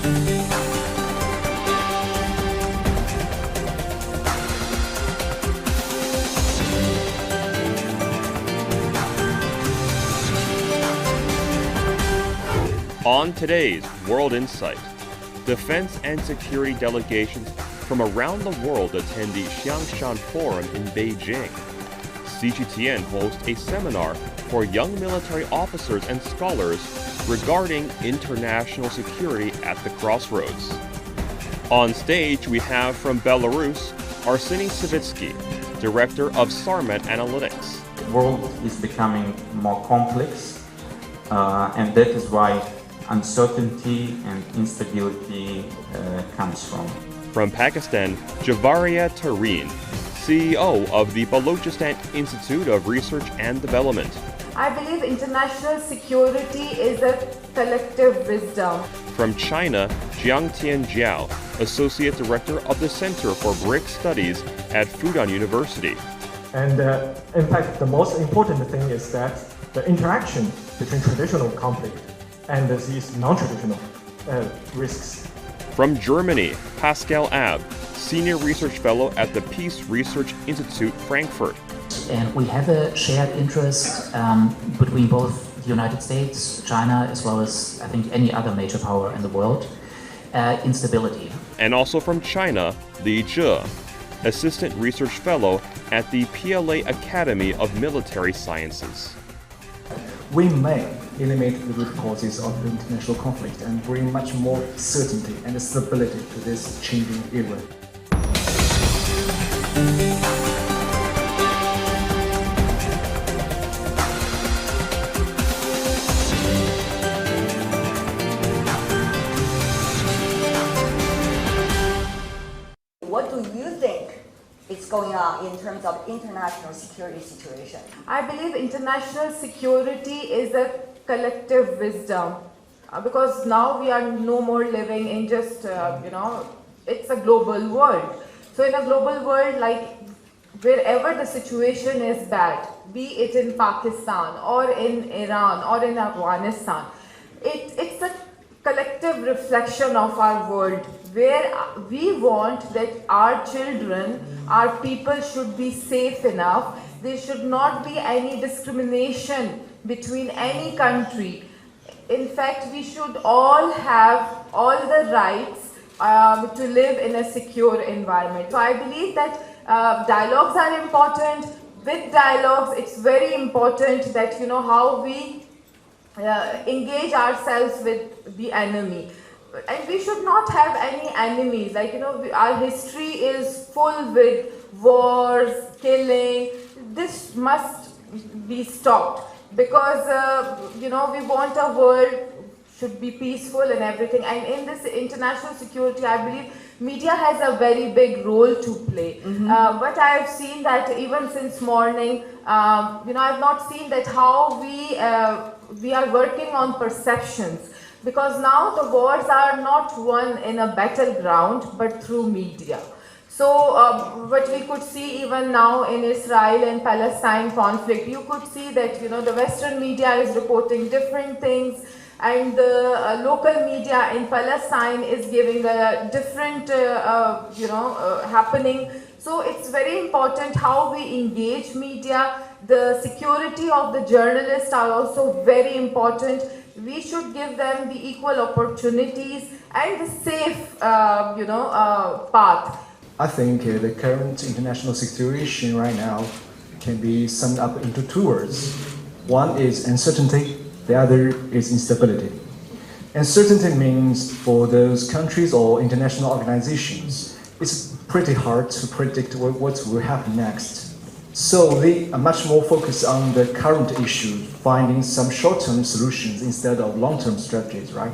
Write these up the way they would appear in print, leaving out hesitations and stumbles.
On today's World Insight, defense and security delegations from around the world attend the Xiangshan Forum in Beijing. CGTN hosts a seminar for young military officers and scholars regarding international security at the Crossroads. On stage, we have from Belarus, Arseni Sivitski, director of Sarmat AnalytiX. The world is becoming more complex, and that is why uncertainty and instability comes from. From Pakistan, Javaria Tareen, CEO of the Baluchistan Institute of Research and Development. I believe international security is a collective wisdom. From China, Jiang Tianjiao, Associate Director of the Center for BRICS Studies at Fudan University. And in fact, the most important thing is that the interaction between traditional conflict and these non-traditional risks. From Germany, Pascal Abb, Senior Research Fellow at the Peace Research Institute Frankfurt. And we have a shared interest between both the United States, China, as well as, I think, any other major power in the world, in stability. And also from China, Li Zhe, Assistant Research Fellow at the PLA Academy of Military Sciences. We may eliminate the root causes of international conflict and bring much more certainty and stability to this changing era. What do you think is going on in terms of international security situation? I believe international security is a collective wisdom because now we are no more living in just, it's a global world. So in a global world, like wherever the situation is bad, be it in Pakistan or in Iran or in Afghanistan, it's a collective reflection of our world where we want that our children, our people should be safe enough. There should not be any discrimination between any country. In fact, we should all have all the rights to live in a secure environment. So I believe that dialogues are important. With dialogues, it's very important that how we engage ourselves with the enemy. And we should not have any enemies. Our history is full with wars, killing. This must be stopped because, we want a world should be peaceful and everything. And in this international security, I believe media has a very big role to play. But I have seen that even since morning, I've not seen that how we are working on perceptions. Because now the wars are not won in a battleground, but through media. So what we could see even now in Israel and Palestine conflict, you could see that the Western media is reporting different things, and the local media in Palestine is giving a different happening. So it's very important how we engage media. The security of the journalists are also very important. We should give them the equal opportunities and the safe, path. I think the current international situation right now can be summed up into two words. One is uncertainty, the other is instability. Uncertainty means for those countries or international organizations, it's pretty hard to predict what will happen next. So they are much more focused on the current issue, finding some short-term solutions instead of long-term strategies, right?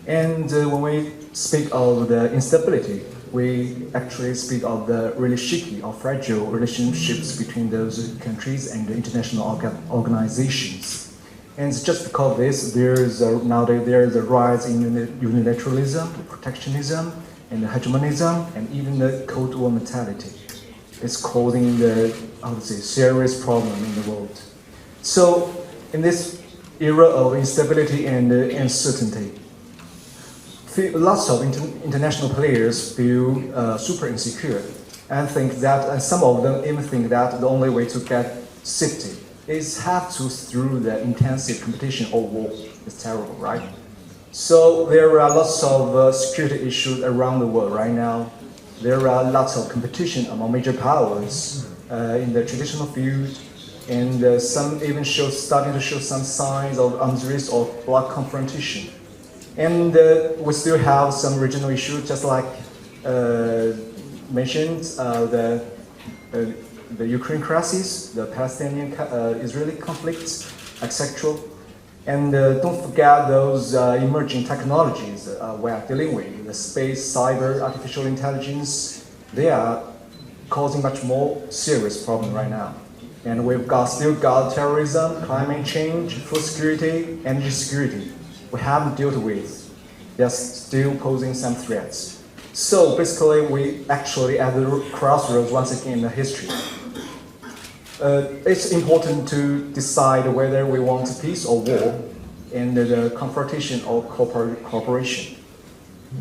And when we speak of the instability, we actually speak of the really shaky or fragile relationships between those countries and the international organizations. And it's just because of this, nowadays there is a rise in unilateralism, protectionism, and hegemonism, and even the Cold War mentality. It's causing serious problem in the world. So in this era of instability and uncertainty, lots of international players feel super insecure and think that, and some of them even think that the only way to get safety is have to through the intensive competition or war. It's terrible, right? So there are lots of security issues around the world right now. There are lots of competition among major powers in the traditional field, and some even starting to show some signs of arms race or bloc confrontation. And we still have some regional issues, just like mentioned, the Ukraine crisis, the Palestinian-Israeli conflicts, etc. And don't forget those emerging technologies we are dealing with, the space, cyber, artificial intelligence. They are causing much more serious problem right now. And we've still got terrorism, climate change, food security, energy security. We haven't dealt with. They're still posing some threats. So basically, we actually at the crossroads once again in the history. It's important to decide whether we want peace or war, and the confrontation or cooperation.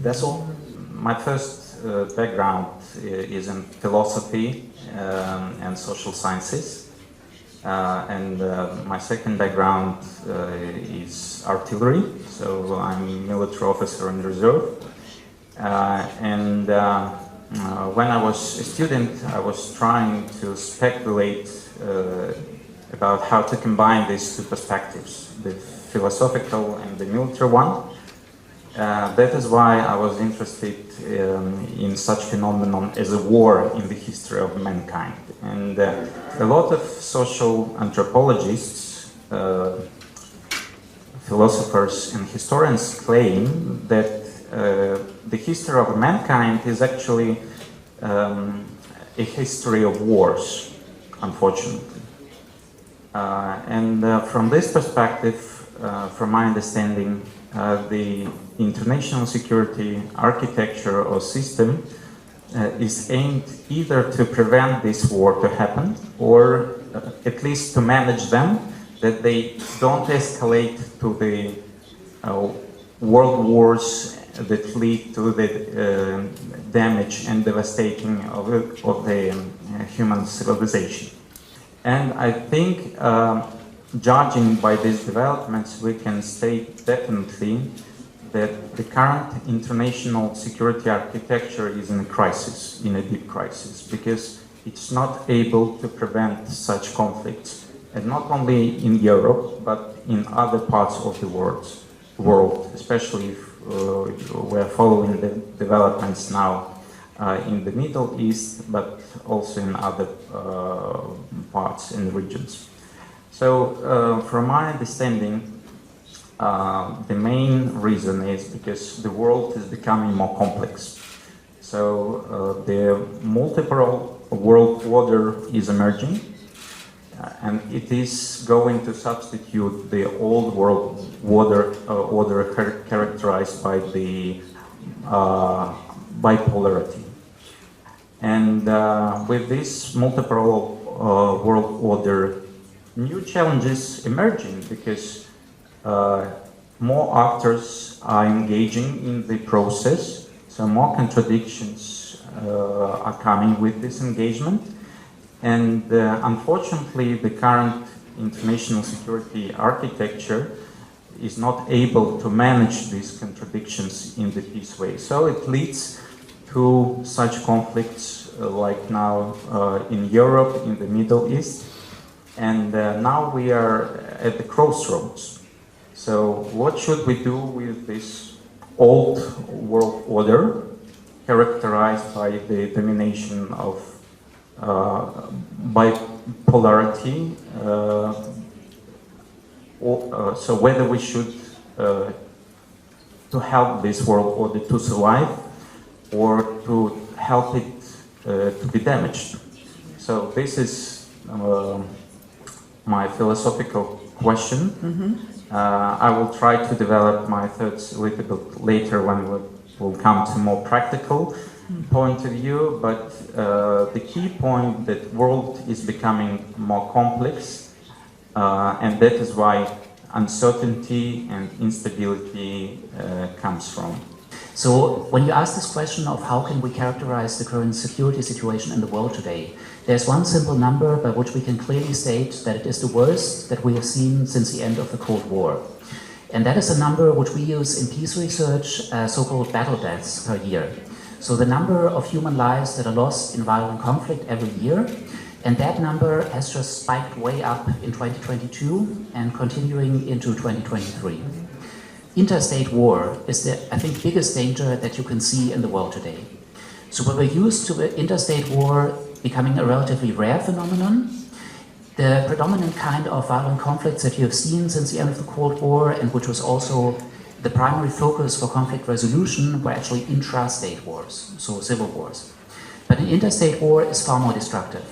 That's all. My first background is in philosophy and social sciences, and my second background is artillery. So I'm a military officer in reserve, and when I was a student, I was trying to speculate about how to combine these two perspectives, the philosophical and the military one. That is why I was interested in such phenomenon as a war in the history of mankind. And a lot of social anthropologists, philosophers and historians claim that the history of mankind is actually a history of wars, unfortunately. And from this perspective, from my understanding, the international security architecture or system is aimed either to prevent this war to happen or at least to manage them, that they don't escalate to the world wars that lead to the damage and devastating of the human civilization. And I think, judging by these developments, we can state definitely that the current international security architecture is in a crisis, in a deep crisis, because it's not able to prevent such conflicts, and not only in Europe, but in other parts of the world, especially if we're following the developments now in the Middle East, but also in other parts and regions. So, from my understanding, the main reason is because the world is becoming more complex. So, the multiple world order is emerging, and it is going to substitute the old world order characterized by the bipolarity. And with this multiple world order, new challenges emerging because more actors are engaging in the process, so more contradictions are coming with this engagement. And unfortunately, the current international security architecture is not able to manage these contradictions in the peace way. So it leads to such conflicts like now in Europe, in the Middle East. And now we are at the crossroads. So what should we do with this old world order characterized by the domination of bipolarity? So whether we should to help this world order to survive or to help it to be damaged. So this is my philosophical question. I will try to develop my thoughts a little bit later when we'll come to more practical point of view, but the key point that world is becoming more complex, and that is why uncertainty and instability comes from. So when you ask this question of how can we characterize the current security situation in the world today, there's one simple number by which we can clearly state that it is the worst that we have seen since the end of the Cold War. And that is a number which we use in peace research, so-called battle deaths per year. So the number of human lives that are lost in violent conflict every year, and that number has just spiked way up in 2022 and continuing into 2023. Interstate war is the, I think, biggest danger that you can see in the world today. So we were used to the interstate war becoming a relatively rare phenomenon. The predominant kind of violent conflicts that you have seen since the end of the Cold War, and which was also the primary focus for conflict resolution, were actually intra-state wars, so civil wars. But an interstate war is far more destructive.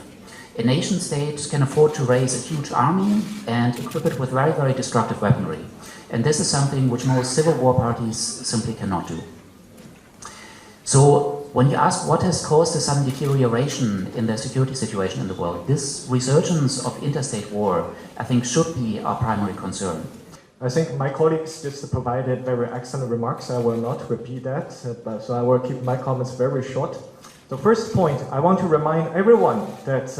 A nation state can afford to raise a huge army and equip it with very, very destructive weaponry. And this is something which most civil war parties simply cannot do. So when you ask what has caused the sudden deterioration in the security situation in the world, this resurgence of interstate war, I think, should be our primary concern. I think my colleagues just provided very excellent remarks. I will not repeat that, so I will keep my comments very short. The first point, I want to remind everyone that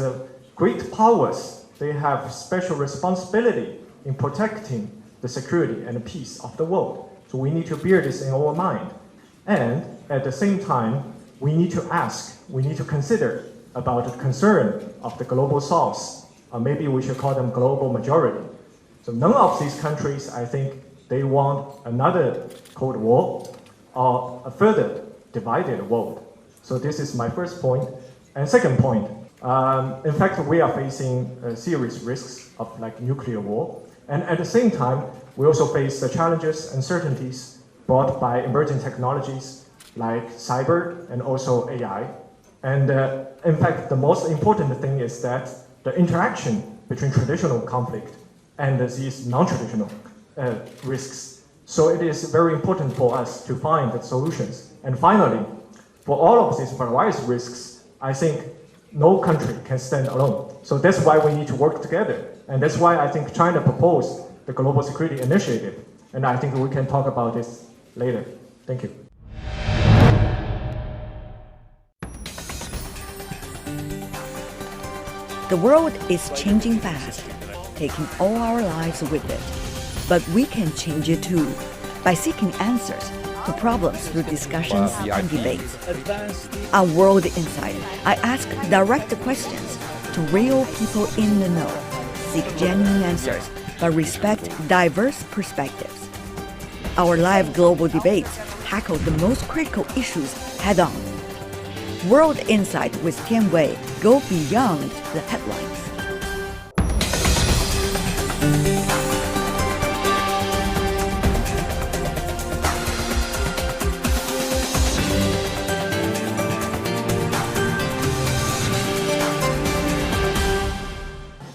great powers, they have special responsibility in protecting the security and the peace of the world. So we need to bear this in our mind. And at the same time, we need to ask, we need to consider about the concern of the global south, or maybe we should call them global majority. So none of these countries, I think, they want another Cold War or a further divided world. So this is my first point. And second point, in fact, we are facing serious risks of like nuclear war. And at the same time, we also face the challenges, uncertainties brought by emerging technologies like cyber and also AI. And in fact, the most important thing is that the interaction between traditional conflict and these non-traditional risks. So it is very important for us to find the solutions. And finally, for all of these various risks, I think no country can stand alone. So that's why we need to work together. And that's why I think China proposed the Global Security Initiative. And I think we can talk about this later. Thank you. The world is changing fast, taking all our lives with it. But we can change it too, by seeking answers to problems through discussions and debates. On World Insight, I ask direct questions to real people in the know, seek genuine answers, but respect diverse perspectives. Our live global debates tackle the most critical issues head-on. World Insight with Tian Wei go beyond the headlines.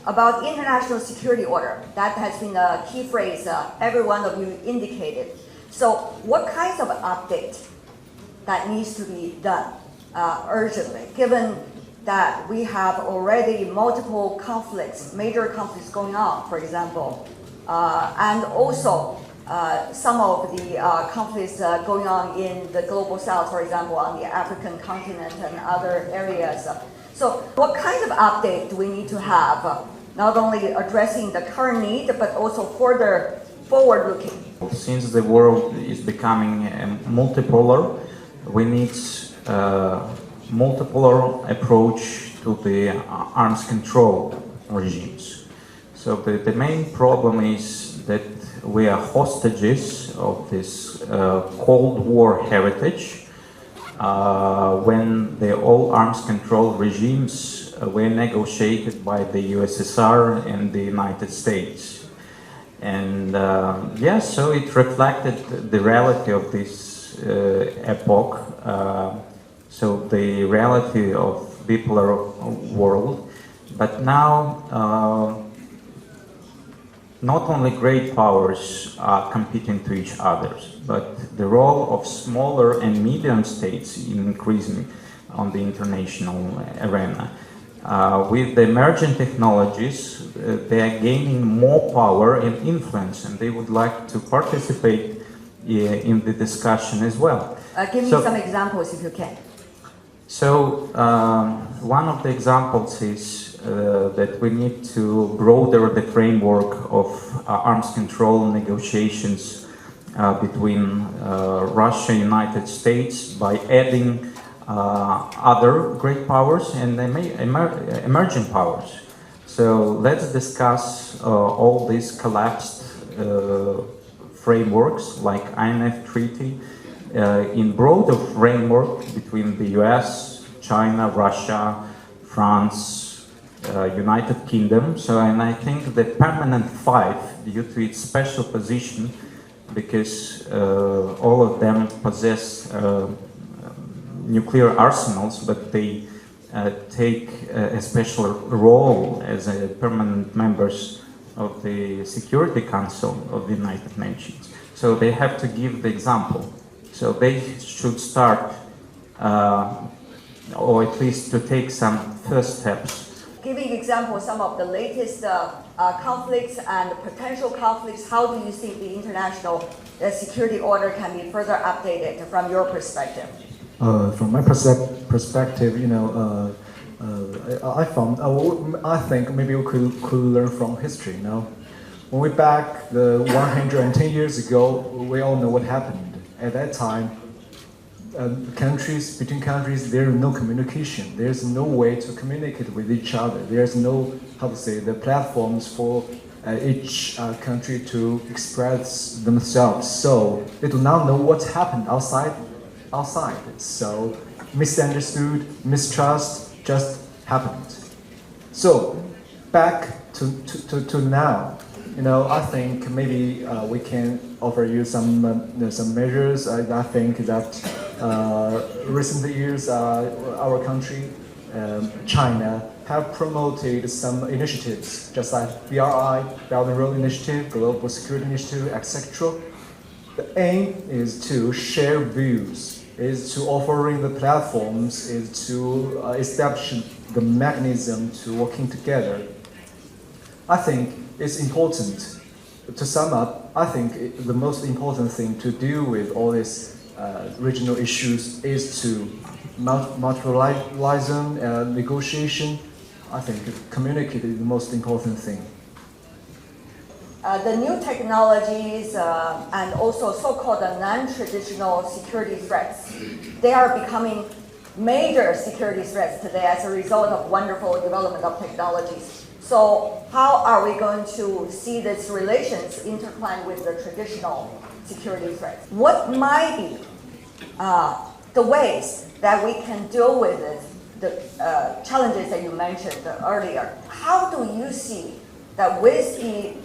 About international security order, that has been a key phrase every one of you indicated. So what kinds of update that needs to be done urgently, given that we have already multiple conflicts, major conflicts going on, for example, and also some of the conflicts going on in the global south, for example, on the African continent and other areas. So what kind of update do we need to have, not only addressing the current need, but also further forward-looking? Since the world is becoming multipolar, we need multipolar approach to the arms control regimes. So the main problem is that we are hostages of this Cold War heritage when the all arms control regimes were negotiated by the USSR and the United States. And yes, so it reflected the reality of this epoch. So the reality of bipolar world, but now not only great powers are competing to each other, but the role of smaller and medium states is increasing on the international arena. With the emerging technologies, they are gaining more power and influence, and they would like to participate in the discussion as well. Give me some examples if you can. So one of the examples is that we need to broaden the framework of arms control negotiations between Russia and United States by adding other great powers and emerging powers. So let's discuss all these collapsed frameworks like INF Treaty in broader framework between the US, China, Russia, France, United Kingdom. So, and I think the permanent five, due to its special position, because all of them possess nuclear arsenals, but they take a special role as a permanent members of the Security Council of the United Nations. So they have to give the example. So they should start, or at least to take some first steps. Giving example some of the latest conflicts and potential conflicts, how do you think the international security order can be further updated from your perspective? From my perspective, I think maybe we could learn from history. When we back the 110 years ago, we all know what happened. At that time, between countries, there is no communication. There's no way to communicate with each other. There's no, the platforms for each country to express themselves. So they do not know what happened outside. So misunderstood, mistrust just happened. So back to now, I think maybe we can offer you some measures. I think that recent years, our country, China, have promoted some initiatives, just like BRI, Belt and Road Initiative, Global Security Initiative, etc. The aim is to share views, is to offering the platforms, is to establish the mechanism to working together. I think it's important. To sum up, I think the most important thing to deal with all these regional issues is to multilateralism, negotiation. I think communicate is the most important thing. The new technologies and also so-called non-traditional security threats, they are becoming major security threats today as a result of wonderful development of technologies. So how are we going to see these relations intertwined with the traditional security threats? What might be the ways that we can deal with the challenges that you mentioned earlier? How do you see that with the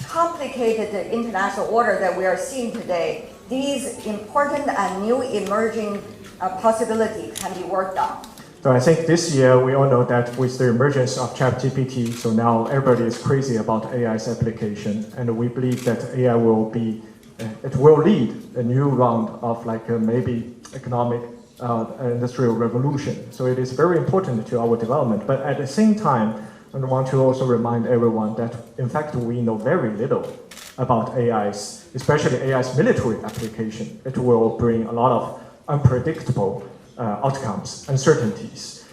complicated international order that we are seeing today, these important and new emerging possibilities can be worked on? So I think this year we all know that with the emergence of ChatGPT, so now everybody is crazy about AI's application, and we believe that AI will lead a new round of maybe economic industrial revolution. So it is very important to our development. But at the same time, I want to also remind everyone that in fact we know very little about AI's, especially AI's military application. It will bring a lot of unpredictable outcomes, uncertainties,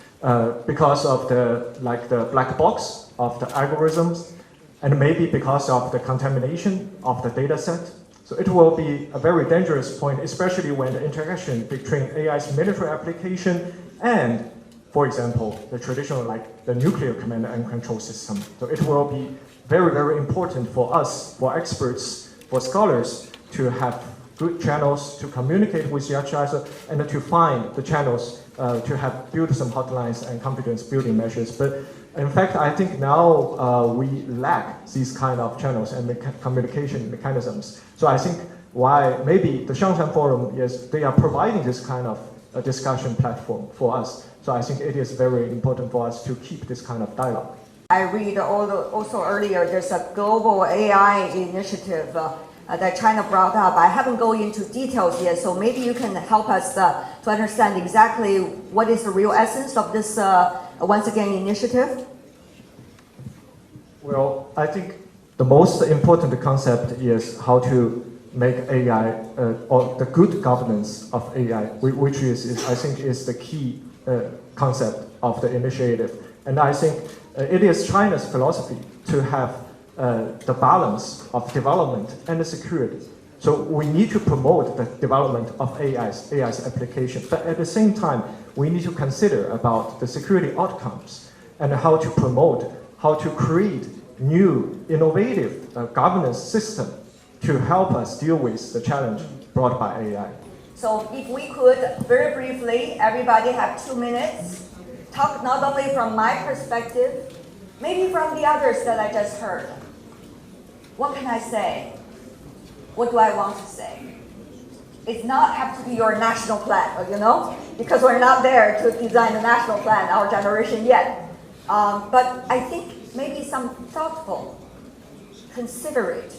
because of the black box of the algorithms, and maybe because of the contamination of the data set. So it will be a very dangerous point, especially when the interaction between AI's military application and, for example, the traditional the nuclear command and control system. So it will be very, very important for us, for experts, for scholars, to have good channels to communicate with each other and to find the channels to have build some hotlines and confidence building measures. But in fact, I think now we lack these kind of channels and communication mechanisms. So I think why maybe the Xiangshan Forum, yes, they are providing this kind of discussion platform for us. So I think it is very important for us to keep this kind of dialogue. I read also earlier there's a global AI initiative that China brought up. I haven't gone into details yet, so maybe you can help us to understand exactly what is the real essence of this, once again, initiative? Well, I think the most important concept is how to make AI, or the good governance of AI, which is I think is the key concept of the initiative. And I think it is China's philosophy to have the balance of development and the security. So we need to promote the development of AI's application, but at the same time, we need to consider about the security outcomes and how to promote, how to create new, innovative governance system to help us deal with the challenge brought by AI. So if we could, very briefly, everybody have 2 minutes, talk not only from my perspective, maybe from the others that I just heard. What can I say? What do I want to say? It's not have to be your national plan, you know, because we're not there to design a national plan, our generation yet. But I think maybe some thoughtful, considerate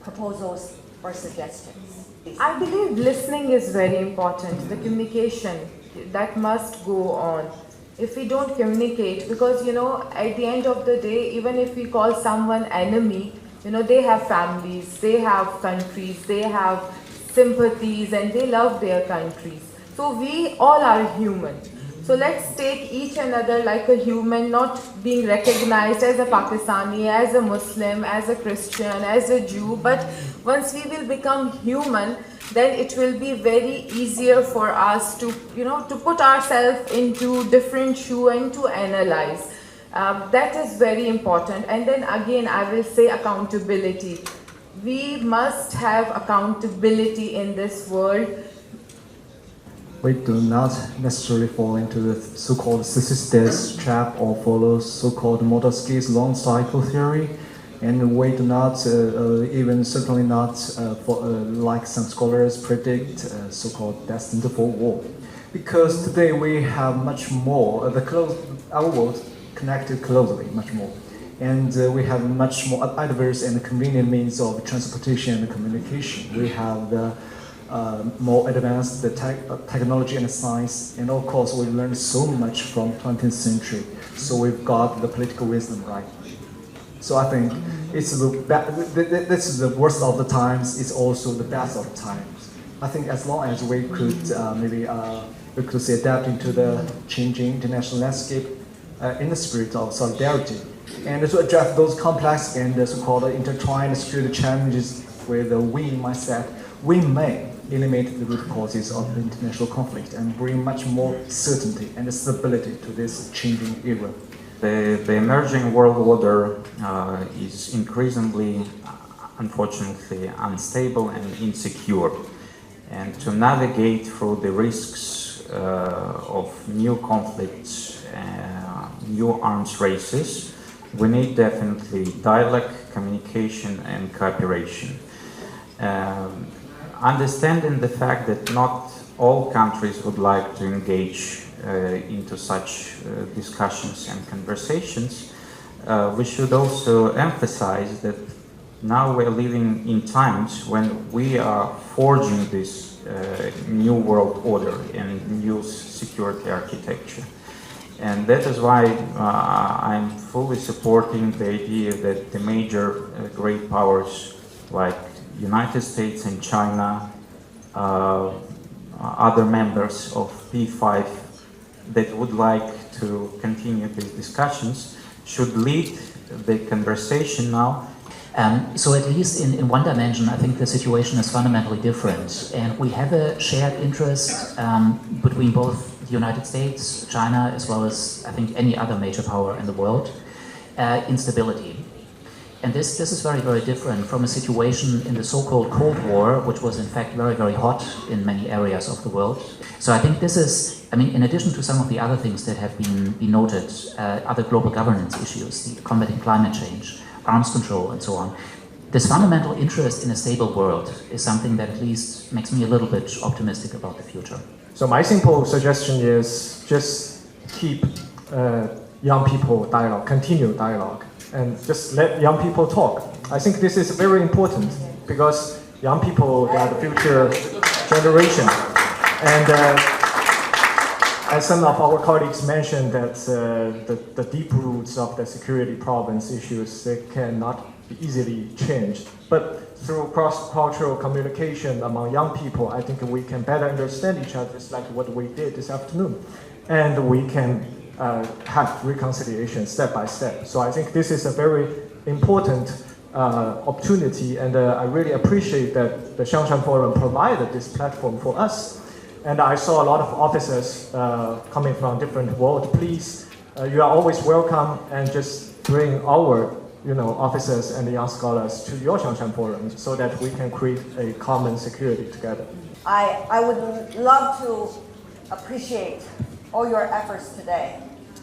proposals or suggestions. I believe listening is very important. The communication, that must go on. If we don't communicate, because you know, at the end of the day, even if we call someone enemy, you know, they have families, they have countries, they have sympathies, and they love their countries. So we all are human. So let's take each another like a human, not being recognized as a Pakistani, as a Muslim, as a Christian, as a Jew. But once we will become human, then it will be very easier for us to, you know, to put ourselves into different shoes and to analyze. That is very important. And then again, I will say accountability. We must have accountability in this world. We do not necessarily fall into the so-called Thucydides trap or follow so-called Montesquieu's long cycle theory, and we do not, certainly not, like some scholars predict, so-called destined for war. Because today we have much more, our world connected closely, much more. And we have much more adverse and convenient means of transportation and communication. We have the more advanced technology and science, and of course we learned so much from 20th century. So we've got the political wisdom, right? So I think this is the worst of the times. It's also the best of times. I think as long as we could we could say adapt into the changing international landscape in the spirit of solidarity, and to address those complex and so-called intertwined security challenges with a win mindset, we may eliminate the root causes of the international conflict and bring much more certainty and stability to this changing era. The emerging world order is increasingly, unfortunately, unstable and insecure. And to navigate through the risks of new conflicts, new arms races, we need definitely dialogue, communication, and cooperation. Understanding the fact that not all countries would like to engage into such discussions and conversations, we should also emphasize that now we're living in times when we are forging this new world order and new security architecture. And that is why I'm fully supporting the idea that the major great powers like United States and China, other members of P5 that would like to continue these discussions should lead the conversation now. So at least in one dimension, I think the situation is fundamentally different. And we have a shared interest between both the United States, China, as well as, I think, any other major power in the world, in stability. And this is very, very different from a situation in the so-called Cold War, which was in fact very, very hot in many areas of the world. So I think this is, I mean, in addition to some of the other things that have been noted, other global governance issues, the combating climate change, arms control, and so on, this fundamental interest in a stable world is something that at least makes me a little bit optimistic about the future. So my simple suggestion is just keep young people dialogue, continue dialogue, and just let young people talk. I think this is very important because young people are the future generation. And as some of our colleagues mentioned that the deep roots of the security problems issues, they cannot be easily changed. But through cross-cultural communication among young people, I think we can better understand each other, just like what we did this afternoon. And we can have reconciliation step by step. So I think this is a very important opportunity, and I really appreciate that the Xiangshan Forum provided this platform for us. And I saw a lot of officers coming from different world. Please, you are always welcome, and just bring our officers and the young scholars to your Xiangshan Forum so that we can create a common security together. I would love to appreciate all your efforts today.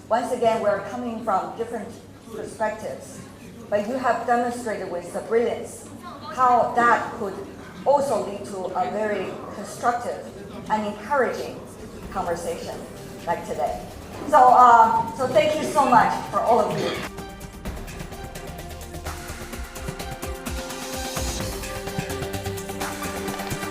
Once again, we're coming from different perspectives, but you have demonstrated with the brilliance how that could also lead to a very constructive and encouraging conversation like today. So thank you so much for all of you.